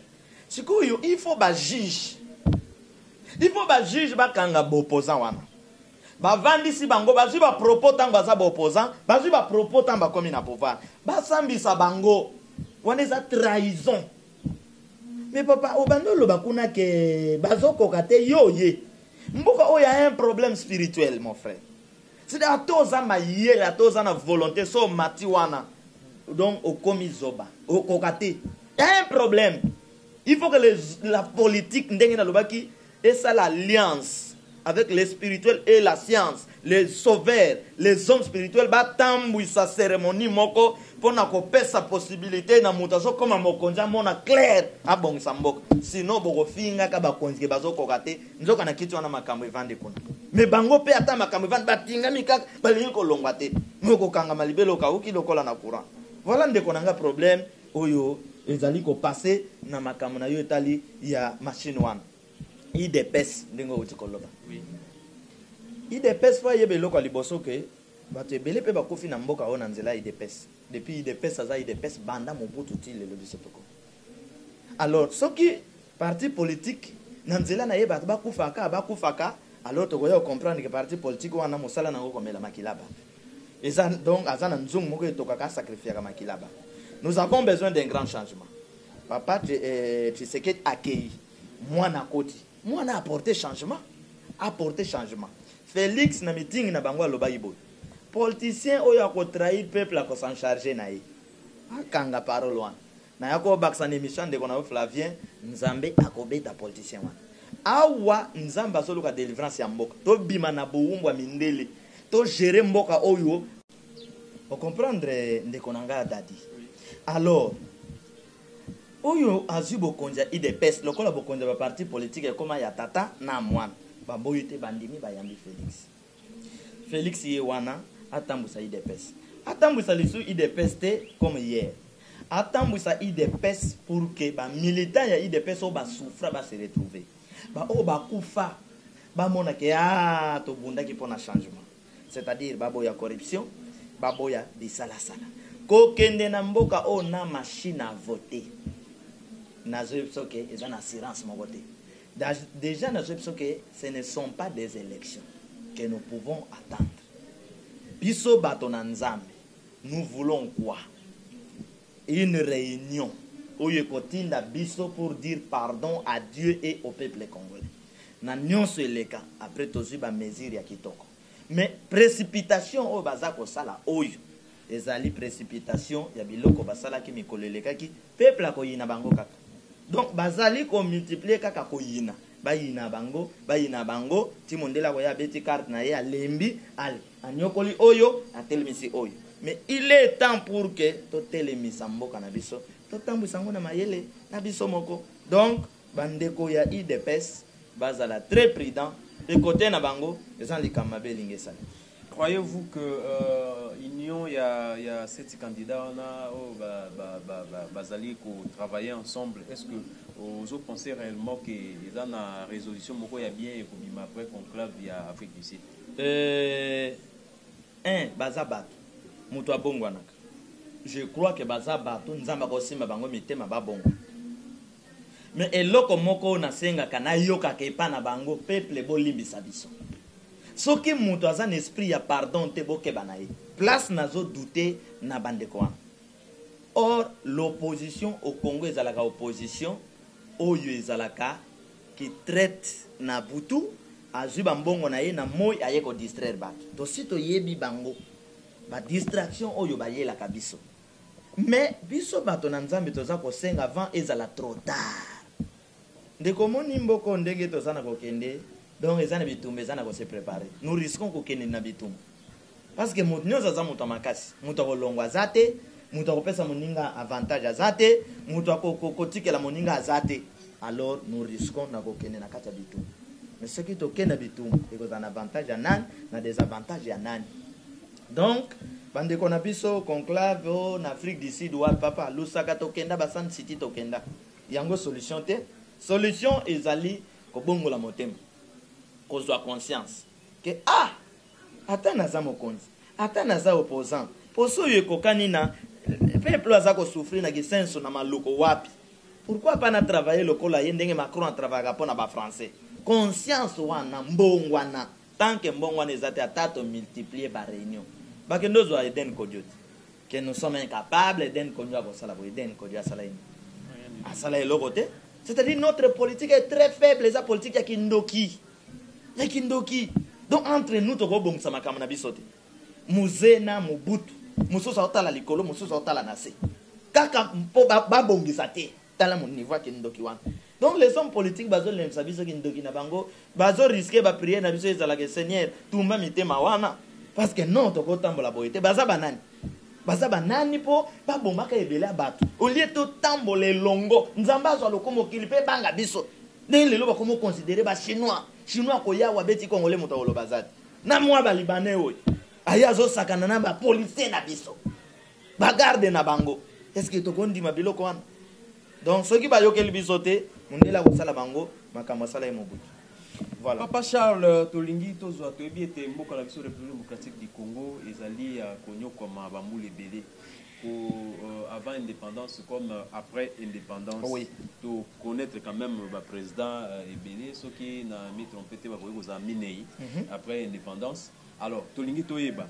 Speaker 3: sikuyo il faut ba juge bakanga bo opposant wana bavandisi bango bazwi ba propos tango baza ba opposant bazwi ba propos tango bakomi na pouvoir basambisa bango wana eza trahison. Mais papa obandolo bakuna ke bazokoka te yo ye mboka oyo a un problème spirituel mon frère. C'est à toza maye à toza na volonté so mati wana donc okomi zoba okoka te. Il y a un problème. Il faut que la politique ndenge na lobaki et ça l'alliance avec les spirituels et la science, les sauveurs, les hommes spirituels, batambu sa cérémonie moko pour na kopesa possibilité na mutazo comme mokonza mona clair abong sambok. Sinon boko finga ka bakonzi bazo kokate nzoka na kitu wana makambo evande kuna. Mais bango pe ata makambo evande batinga mika balingi ko longwa te. Moko kanga malibelo ka uki lokola na courant. Voilà ndeko nanga problème oyo ezali ko passer na makambo na yo etali ya machine wana. IDPS ndingo utikoloba.
Speaker 4: Oui.
Speaker 3: IDPS fa yebe loko liboso ke bato ebele pe bakofi na mboka ona nzela IDPS. Depuis IDPS aza IDPS banda mobutu tile le bisopoko. Alors soki parti politique na nzela na yeba bakufaka alors to koya comprendre que parti politique wana mosala nango komela makilaba. Eza donc azana nzungu moko etokaka sacrifier ka makilaba. Nous avons besoin d'un grand changement. Papa Tshisekedi accueilli moi na koti. Moi, on a apporté changement. Félix, na meeting na bango aloba ibo. Politicien oyo akotrahi peuple ako s'en charger na ye. Akanga parole wana. Na yako baksa émission de kona Flavien, Nzambe akobeta politicien wana. Awa Nzambe azoluka délivrance ya mboka. To bima na buumbwa mindele. To gérer mboka oyo. Vous comprendre ndeko nanga dadi. Alors oyo azubo konja IDPS lokola bokonja ba parti politique koma ya tata na mwana baboyo te bandimi bayambi Félix ye wana atambusa IDPS atambusa lisu IDPS te comme hier atambusa IDPS pour que ba militants ya IDPS o ba souffra ba se retrouver ba o ba kufa ba mona ke to bunda ki pona changement c'est-à-dire baboya corruption baboya bisala sala ko kende na mboka o na machine à voter. Ils ont assurance mon côté. Déjà, ce ne sont pas des élections que nous pouvons attendre. Biso batonanzame, nous voulons quoi? Une réunion où il y a biso pour dire pardon à Dieu et au peuple congolais. Nous sommes les cas après tout ça, mesure ya kitoko. Mais précipitation au bazako sala oyo. Ezali précipitation ya biloko basala ki mikoleleka ki peuple akoyina bango kaka. Donc bazali ko multiplier kaka koyina bayina bango ti mondela koya beti carte na ye alembi ale anyokoli oyo atelemisi oyo. Mais il est temps pour que totelemisa mboka na biso totambwisa yango na mayele na biso moko. Donc bandeko ya IDPS bazala très prudent et côté na bango ezan likambo mabe elingi esala.
Speaker 4: Croyez-vous que Union, il y a 7 candidats, on a basali pour travailler ensemble. Est-ce que vous pensez réellement que ils ont une résolution moko ya bien et pour après conclave via Afrique du Sud?
Speaker 3: Bazabat muto abongwanaka. Je crois que bazabat nzamba ko simba bango mitema babongo. Mais eloko moko na senga kana yoka ke pa na bango peuple bolimbisa biso. Soki muto aza un esprit ya pardon te boke banaye. Place nazo douter na bandeko wana. Or l'opposition au Congo ezalaka opposition oyo ezalaka qui traite na butu azwi bambongo na ye na moi aye ko distraire bato. To sito yebi bango ba distraction oyo bayelaka biso. Mais biso bato na nzambe toza ko senga avant ezala trop tard. Ndeko moni mboko ndenge toza na kokende. Donc, ils ont se préparer. Nous risquons qu'on ait un bitum. Parce que nous avons un makas. Nous avons un zate. Nous avons un avantage à zate. Nous avons un moninga à zate. Alors, nous risquons qu'on ait un bitum. Mais ce qui est au bitum, c'est un avantage à nan, un désavantage à nan. Donc, bande qu'on a biso conclave en Afrique du Sud, papa, Lusaka tokenda, Basan City tokenda. Il y a une solution. Solution est allée au bongo la motem. Qu'on soit conscience que ata naza mokonzi ata naza opposant poso yo kokani na peuple aza ko souffrir na gisenso na maloko wapi. Pourquoi pas na travailler lokola ye ndenge Macron a travaillé pour na ba français conscience wana mbongwana tant que mbongwana ezate atato multiplier par réunion ba que nous wa Eden Kodioti que nous sommes incapables Eden Kodioa ko sala bo Eden Kodioa sala ini asala elokote. C'est-à-dire notre politique est très faible, les politique ya kindoki. Kindoki. Donc entre nous toko bongisa makama na bisote. Muzena mubutu. Musosa otala likolo, musosa otala nase. Kaka mpo ba bongisa te. Tala mon niveau kindoki wan. Donc les hommes politiques bazo lemsa biso kindoki na bango, bazo risquer ba prier na biso ezala ke Seigneur, tumba mitema wana parce que non toko tambola boyete baza banani. Baza banani po ba bombaka ebele abatu. Au lieu to tambola longo, nzamba zo lokomo kilipe banga biso. Ndenge lelo ba komo considérer ba chinois. Chinois koya wa beti congolais mutawolo bazati. Na mwa ba libanais oy. Aya zo sakana na ba policier na biso. Ba garde na bango. Est-ce que to kondi mabilo ko wana? Donc ceux qui ba yokeli bisote, mundela ko sala bango, makama sala emobutu. Voilà.
Speaker 4: Papa Charles Tolingi tozwa toyebi ete mboka la biso République démocratique du Congo ezali ya konyokoma ba mbula ebele. Avant indépendance comme après indépendance,
Speaker 3: oui.
Speaker 4: To connaître quand même le président Ebele, ce qui n'a mis trompé après indépendance. Alors, Tolingi Toyeba,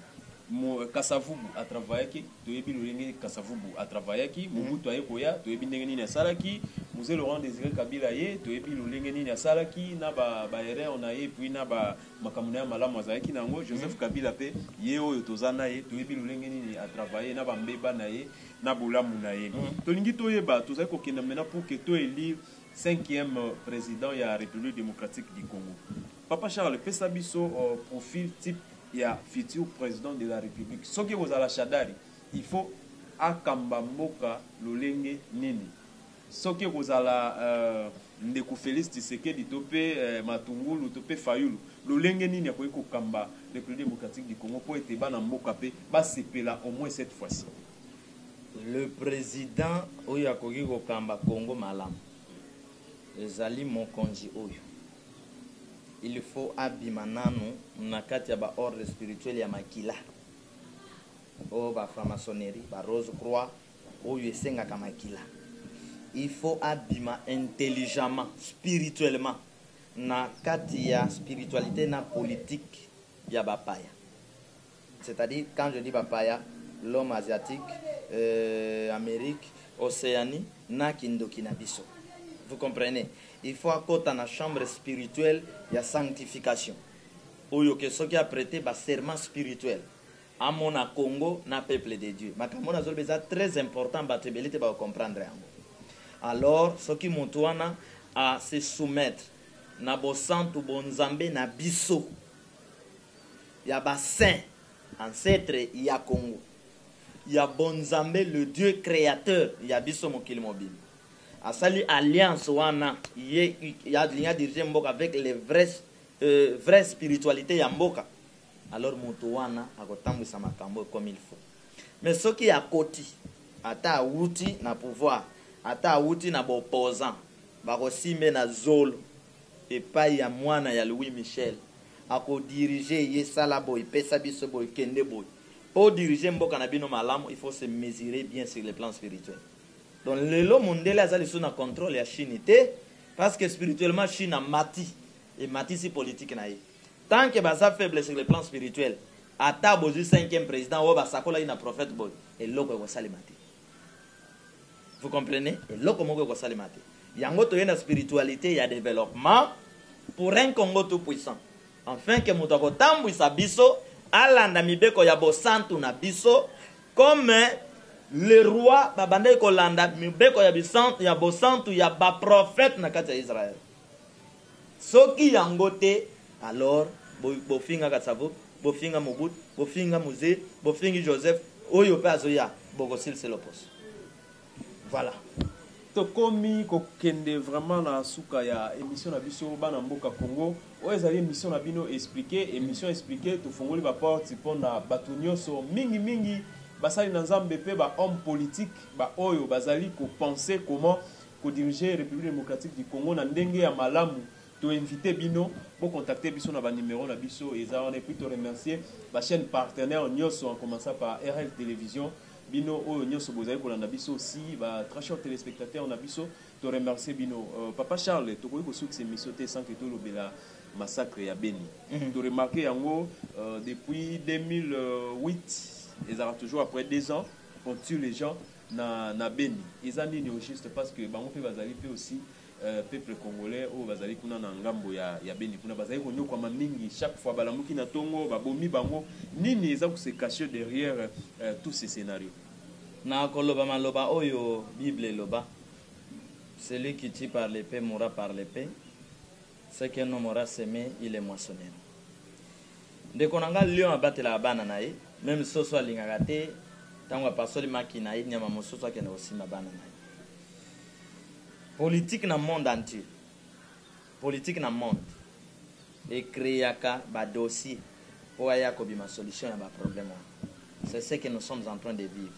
Speaker 4: Kasavubu a travaillé qui, Toyebi Lulingi Kasavubu a travaillé qui, Mobutu Ayekoya, Toyebi Nengeni Salaki, Mousse Laurent Désiré Kabila Ye, Toyebi Lulingi Salaki, Naba Baere Onaye, puis Naba Makamuna Malamazaki Nango, Joseph Kabila Pe, Yeo Yotozana Ye, Toyebi Lulingi a travaillé, Naba Mbeba Naye, Naboula Mounaye. Tolingi Toyeba, tout ça qu'on a maintenant pour que tu élire 5e président de la République démocratique du Congo. Papa Charles, fais ça au profil type. Il y a futur président de la République. Ce qui vous a la chadari, il faut akamba mboka lolenge nini. Ce qui vous a la ndeko Félix Tshisekedi topé Matungulu topé Fayulu. Lolenge nini ya koyeko kamba République démocratique du Congo pour être bana mboka pe ba sepela au moins cette fois-ci.
Speaker 3: Le président oyo akokiko kamba Congo malam. Ezali mokonzi oyo. Il faut abimanano nakati ya ba ordre spirituel ya makila o ba franc-maçonnerie ba rose croix oyo esenga ka makila. Il faut abima intelligemment spirituellement nakati ya spiritualité na politique ya bapaya. C'est-à-dire quand je dis bapaya, l'homme asiatique, Amérique, Océanie na kindoki na biso. Vous comprenez? Il faut accorder dans la chambre spirituelle, il y a sanctification. Ou que ce qui a prêté un serment spirituel. À mon Congo, na peuple de Dieu. Ma camona zolbeza très important, batebelite ba comprendre. Alors, ce qui montoana à se soumettre na bosantu bonzambe na biso ya basaint ancêtre ya Congo ya bonzambe le Dieu créateur ya biso mokili mobile asali alliance wana ya dirige mboka avec les vraies spiritualité ya mboka alors moto wana akotambwisa makambo comme il faut mais soki ya koti ata awuti na pouvoir ata awuti na bopposant bakosimbe na zolo epai ya mwana ya Louis Michel akodirige ye sala boy pesa biso boy kende boy pour diriger mboka na bino malamu il faut se mesurer bien sur le plan spirituel donc lelo mondele azali sous na contrôle ya Chine te parce que spirituellement Chine a mati et mati si politique na ye tant que baza faible sur le plan spirituel ata bozu 5e président o basakola ina prophète boy et loko ko salimate vous comprenez et loko moko ko salimate yango to yena spiritualité ya développement pour un Congo tout puissant enfin que moto ko tambwisa biso alanda mibeko ya bosantu na biso comme le roi babande ko landa mibeko ya bisantu ya bosantu ya ba prophète na kati ya Israël soki yango te alors bofinga Katsavo bofinga Mobutu bofinga Muze bofinga Joseph oyo pe azoya bokosil selopos voilà
Speaker 4: tokomi kokende vraiment na suka ya émission na biso bana mboka Congo oyo ezali émission na bino émission expliquer tofongoli ba porte pona bato nyonso mingi basali na nzambe pe ba homme politique ba oyo bazali ko penser comment ko diriger République démocratique du Congo na ndenge ya malamu to inviter bino pour contacter biso na ba numéro na biso eza on est plutôt remercier ba chaîne partenaire nyonso en commençant par RL Télévision bino oyo nyonso bozali kolanda biso aussi ba très chers téléspectateurs na biso to remercier bino papa Charles to koyi ko succès émission te sans que to lobela massacre ya Beni to remarquer yango depuis 2008 ils ont toujours après 2 ans on tue les gens na Beni ils ont dit juste parce que bango pe bazali pe aussi peuple congolais au bazali kuna na ngambo ya Beni kuna bazali ko nyokwa mingi chaque fois balamuki na tongo babomi bango nini eza ko se cacher derrière tous ces scénarios
Speaker 3: na koloba maloba oyo Bible loba celui qui tue par l'épée mourra par l'épée ce qu'un homme aura semé il est moissonneur ndeko nanga lion abatela bana naye même soso alingaka te tango apasoli makina ye nyama mosusu akende kosima bana naye politique na monde entier politique na monde ekreaka ba dossier pour aya kobima solution ya ba problème c'est ce que nous sommes en train de vivre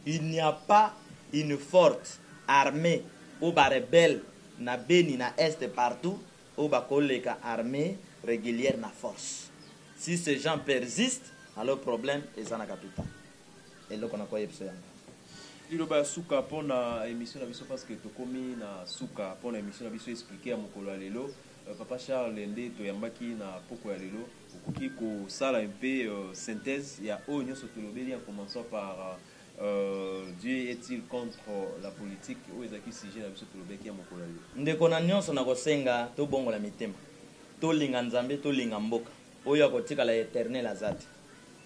Speaker 3: il n'y a pas une forte armée ou ba rebelle na Beni na est partout ou ba koleka armée régulière na force si ces gens persistent alors problème est dans la capitale et là qu'on a quoi yepso yanga
Speaker 4: liloba suka pona émission na biso parce que tokomi na suka pona émission na biso expliquer à mokolo ya lelo papa Charles nde toyambaki na poko ya lelo okoki ko sala un peu synthèse ya oyo nyonso tolobeli en commençant par Dieu est-il contre la politique oyo ezaki sujet na biso tolobeki ya mokolo ya lelo
Speaker 3: ndeko na nyonso na kosenga to bongo la mitema to linga nzambe to linga mboka oyo akotika la éternel azati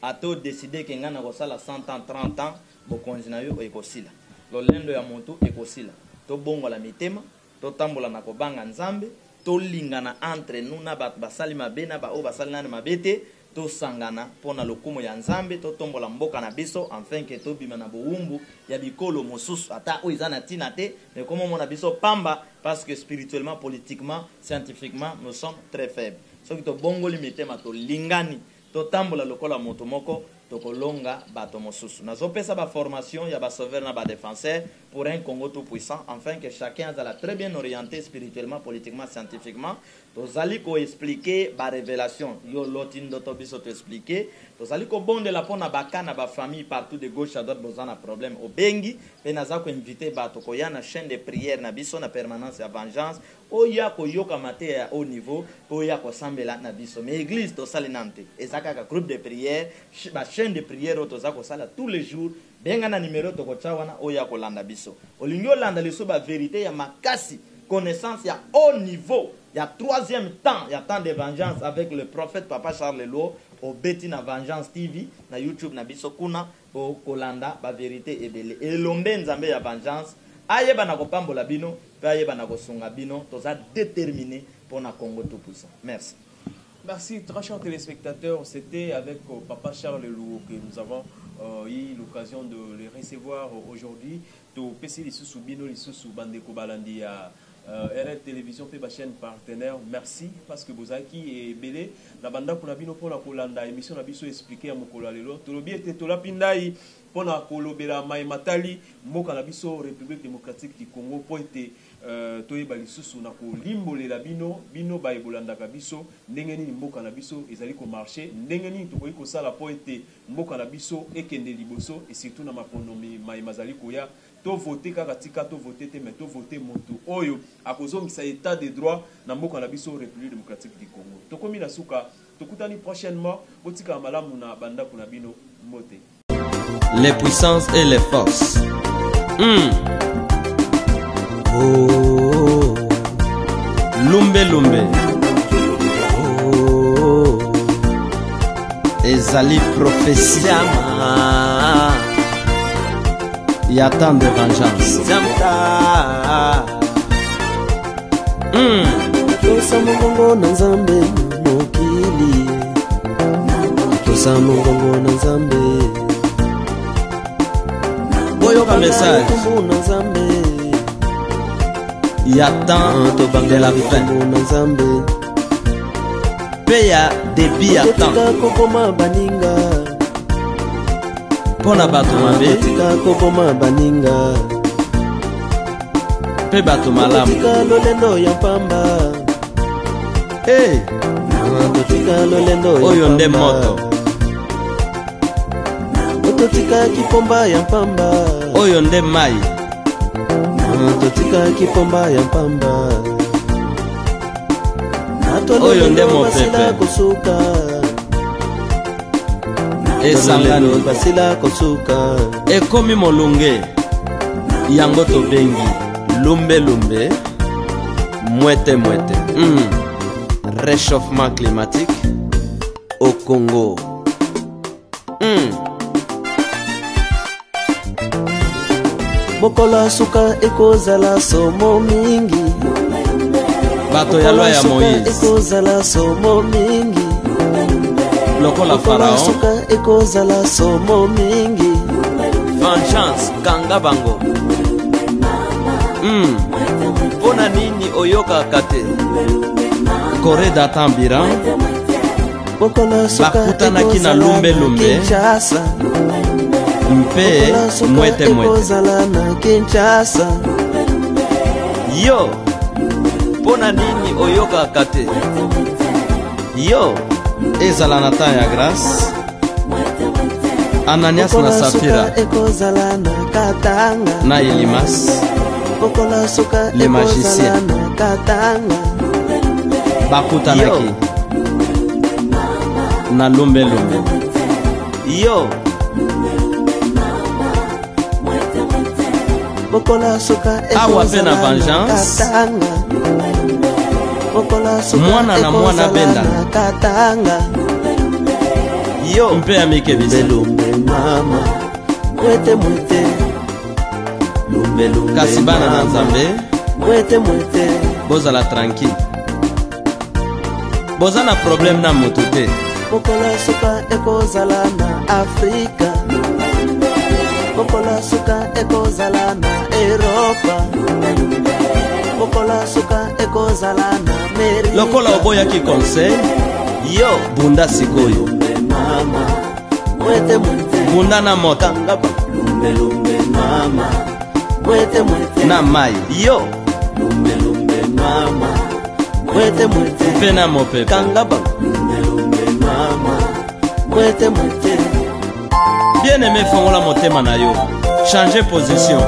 Speaker 3: ato décider que ngana ko sala 100 ans 30 ans bokonzi na yo ekosila lolendo ya moto ekosila to bongo la mitema to tambola na kobanga nzambe to lingana entre nous na basali mabe na ba o basali na mabete to sangana pona lokumu ya nzambe to tombola mboka na biso enfin que to bima na bowumbu ya bikolo mosusu ata o izana tina te mais comme on a biso pamba parce que spirituellement politiquement scientifiquement nous sommes très faibles soki to bongo limitema to lingani to tambola lokola moto moko to kolonga bato mosusu nazopesa ba formation ya ba sauveur na ba défenseur pour un Congo tout puissant afin que chacun soit très bien orienté spirituellement politiquement scientifiquement tozali ko expliquer ba révélation yo lotindo to biso to expliquer tozali ko bonde la pona bakana ba famille partout de gauche à droite besoin na problème au bengi pe naza ko inviter bato ko ya na chaîne de prière na biso na permanence ya vengeance oya ko yoka mate ya haut niveau oya ko sambela na biso mais église to salinante ezaka ka groupe de prière ba chaîne de prière toza ko sala tous les jours benga na numéro to ko chawana oya ko landa biso olingi olanda liso ba vérité ya makasi connaissance ya haut niveau ya troisième temps ya temps de vengeance avec le prophète papa Charles Lo au beti na vengeance TV na YouTube na biso kuna o kolanda ba vérité ebele elombe nzambe ya vengeance ayeba na kopambola bino pe ayeba na kosunga bino toza déterminé pour na Congo tout puissant. Merci.
Speaker 4: Merci, très chers téléspectateurs. C'était avec Papa Charles Louo que nous avons eu l'occasion de les recevoir aujourd'hui. To PC Lissousou Bino Lissousou Bandeko Balandi à RL Télévision pe ba chaîne partenaire. Merci parce que Bozaki et Belé na banda kuna bino pour la kolanda émission na biso expliquer à mokolo lelo. Tolobi ete tolapindai pour na kolobela mai matali mboka na biso République démocratique du Congo pour ete toyeba lisusu na kolimbolela bino ba ebolandaka biso ndenge nini mboka na biso ezali ko marcher ndenge nini tokoki kosala po ete mboka na biso ekende liboso et surtout na makonomi mai mazali koya to voter kaka tika to voter te mais to voter moto oyo akozongisa état de droit na mboka na biso République démocratique du Congo. Tokomi na suka tokutani prochainement botika malamu na banda kuna bino mote.
Speaker 2: Les puissances et les forces.
Speaker 1: Oh,
Speaker 2: Lumbe Lumbe.
Speaker 1: oh,
Speaker 2: Ezali prophétie. Il y a tant de vengeance.
Speaker 1: tosa mongongo na nzambe mokili, tosa mongongo na nzambe,
Speaker 2: Boyoka message.
Speaker 1: tumbu na nzambe,
Speaker 2: Il y a tant de la fin.
Speaker 1: na nzambe,
Speaker 2: Paye à débit à temps.
Speaker 1: tika kokoma baninga,
Speaker 2: Pona bato mabe.
Speaker 1: tika kokoma baninga,
Speaker 2: Pe bato malamu.
Speaker 1: tika lolendo ya pamba,
Speaker 2: Hey,
Speaker 1: tika lolendo ya
Speaker 2: oyo nde
Speaker 1: pamba,
Speaker 2: moto.
Speaker 1: tika kipomba ya pamba,
Speaker 2: Oyo nde mai.
Speaker 1: tika kipomba ya pamba,
Speaker 2: Oyo nde mopepe.
Speaker 1: basila kosuka,
Speaker 2: Esangani.
Speaker 1: basila kosuka,
Speaker 2: Ekomi molunge. Yango tobengi. Lumbe Lumbe. Mwete Mwete. Réchauffement climatique au Congo.
Speaker 1: mokola suka ekozala somo mingi,
Speaker 2: Bato ya loi ya
Speaker 1: suka
Speaker 2: Moïse.
Speaker 1: ekozala somo mingi,
Speaker 2: Lokola
Speaker 1: mokola
Speaker 2: Pharaon.
Speaker 1: suka ekozala somo mingi,
Speaker 2: Vengeance kanga bango. Pona nini oyoka kate. Kore datambira.
Speaker 1: mokola suka
Speaker 2: Bakutanaki na
Speaker 1: ekozala
Speaker 2: Lumbe Lumbe.
Speaker 1: Kinshasa,
Speaker 2: Mpe
Speaker 1: mokola suka
Speaker 2: Mwete Mwete.
Speaker 1: ekozala na Kinshasa,
Speaker 2: Yo. Pona nini oyoka kate. Yo. Ezala na temps ya grâce. Ananias na
Speaker 1: mokola
Speaker 2: Safira
Speaker 1: suka ekozala na Katanga,
Speaker 2: na Elimas
Speaker 1: mokola suka
Speaker 2: Les
Speaker 1: ekozala
Speaker 2: magiciens.
Speaker 1: na Katanga,
Speaker 2: bakutanaki na Lumbe Lumbe. Yo.
Speaker 1: mokola suka
Speaker 2: Awa pe na
Speaker 1: ekozala na
Speaker 2: vengeance.
Speaker 1: Katanga, mokola suka
Speaker 2: Mwana na mwana
Speaker 1: ekozala
Speaker 2: benda.
Speaker 1: na Katanga,
Speaker 2: Yo. Mpe ya mikebisi.
Speaker 1: lumbe mama, mwete mwete, lumbe lumbe
Speaker 2: Kasi bana na
Speaker 1: mama,
Speaker 2: Nzambe.
Speaker 1: mwete mwete,
Speaker 2: Bozala tranquille. Boza na problème na moto te.
Speaker 1: mokola suka ekozala na Afrika, mokola suka ekozala na Europa, mokola suka ekozala na Amerika,
Speaker 2: Lokola oboyaki conseil. Yo. Bunda sikoyo.
Speaker 1: mama, mwete mwete,
Speaker 2: Bunda na moto.
Speaker 1: kangaba, lumbe lumbe mama, mwete mwete,
Speaker 2: Na mai. Yo.
Speaker 1: lumbe lumbe mama, mwete mwete,
Speaker 2: Mpe na mopepe.
Speaker 1: kangaba, lumbe lumbe mama, mwete mwete,
Speaker 2: Bien aimé fongola motema na yo. Changer position.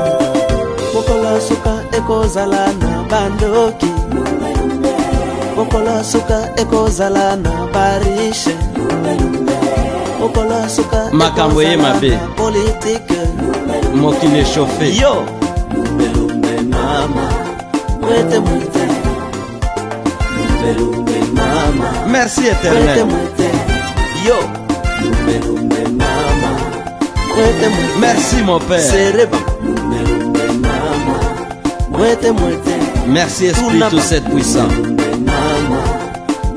Speaker 1: mokola suka ekozala na bandoki, mokola suka ekozala na barishe, mokola suka
Speaker 2: Makambo ye
Speaker 1: ekozala
Speaker 2: mabe.
Speaker 1: na politike,
Speaker 2: Mokili échauffé.
Speaker 1: yo lumbe lumbe mama, mwete mwete, lumbe lumbe mama,
Speaker 2: Merci
Speaker 1: mwete
Speaker 2: éternel.
Speaker 1: mwete,
Speaker 2: Yo.
Speaker 1: lumbe lumbe mama, mwete mwete,
Speaker 2: Merci mon père.
Speaker 1: sereba, lumbe lumbe mama, mwete mwete
Speaker 2: Merci Esprit tout cette puissant.
Speaker 1: mama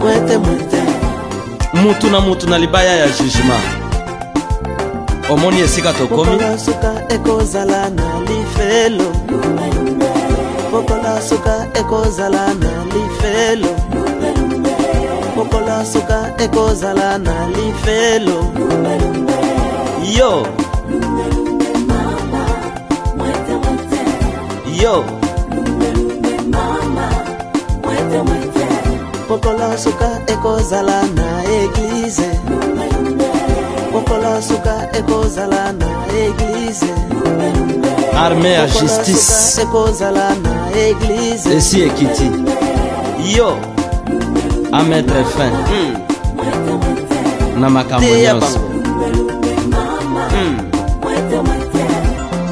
Speaker 1: mwete mwete
Speaker 2: Mutu na mutu na libaya ya jugement. Omoni esika tokomi.
Speaker 1: Pokola suka ekozala na lifelo Pokola suka ekozala na lifelo Pokola suka ekozala na lifelo
Speaker 2: Yo. Yo.
Speaker 1: Pokola suka ekozala na église Pokola suka ekozala na église
Speaker 2: Armée à
Speaker 1: Pokola
Speaker 2: justice.
Speaker 1: suka ekozala na église
Speaker 2: Esi Ekiti. Yo. À mettre fin. Na makambo
Speaker 1: Teya
Speaker 2: nyonso.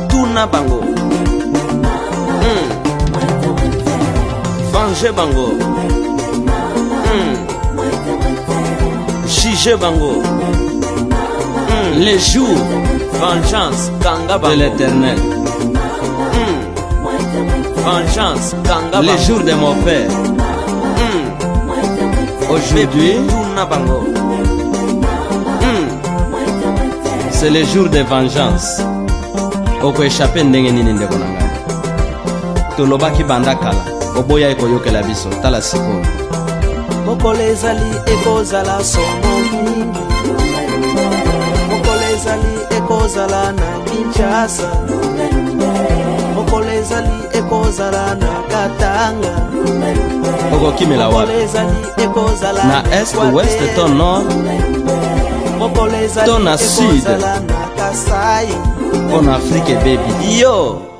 Speaker 1: Tuna bango
Speaker 2: Venger bango. Juger bango. Les jours vengeance kanga bango de l'Éternel. Vengeance kanga bango. Les jours de mon père. Aujourd'hui, c'est le jour de vengeance. Oko échappé ndenge nini ndeko na ngai. Tolobaki banda kala. Oboya ekoyokela biso tala sikoyo.
Speaker 1: Mokolo ezali ekozala somo mingi Mokolo ezali ekozala na Kinshasa Mokolo ezali ekozala na Katanga
Speaker 2: Okokimela
Speaker 1: Mokolo
Speaker 2: wapi?
Speaker 1: ezali ekozala
Speaker 2: Na est, ouest, ton nord,
Speaker 1: Mokolo ezali
Speaker 2: ton na sud.
Speaker 1: ekozala na Kasai
Speaker 2: en Afrique baby. Yo.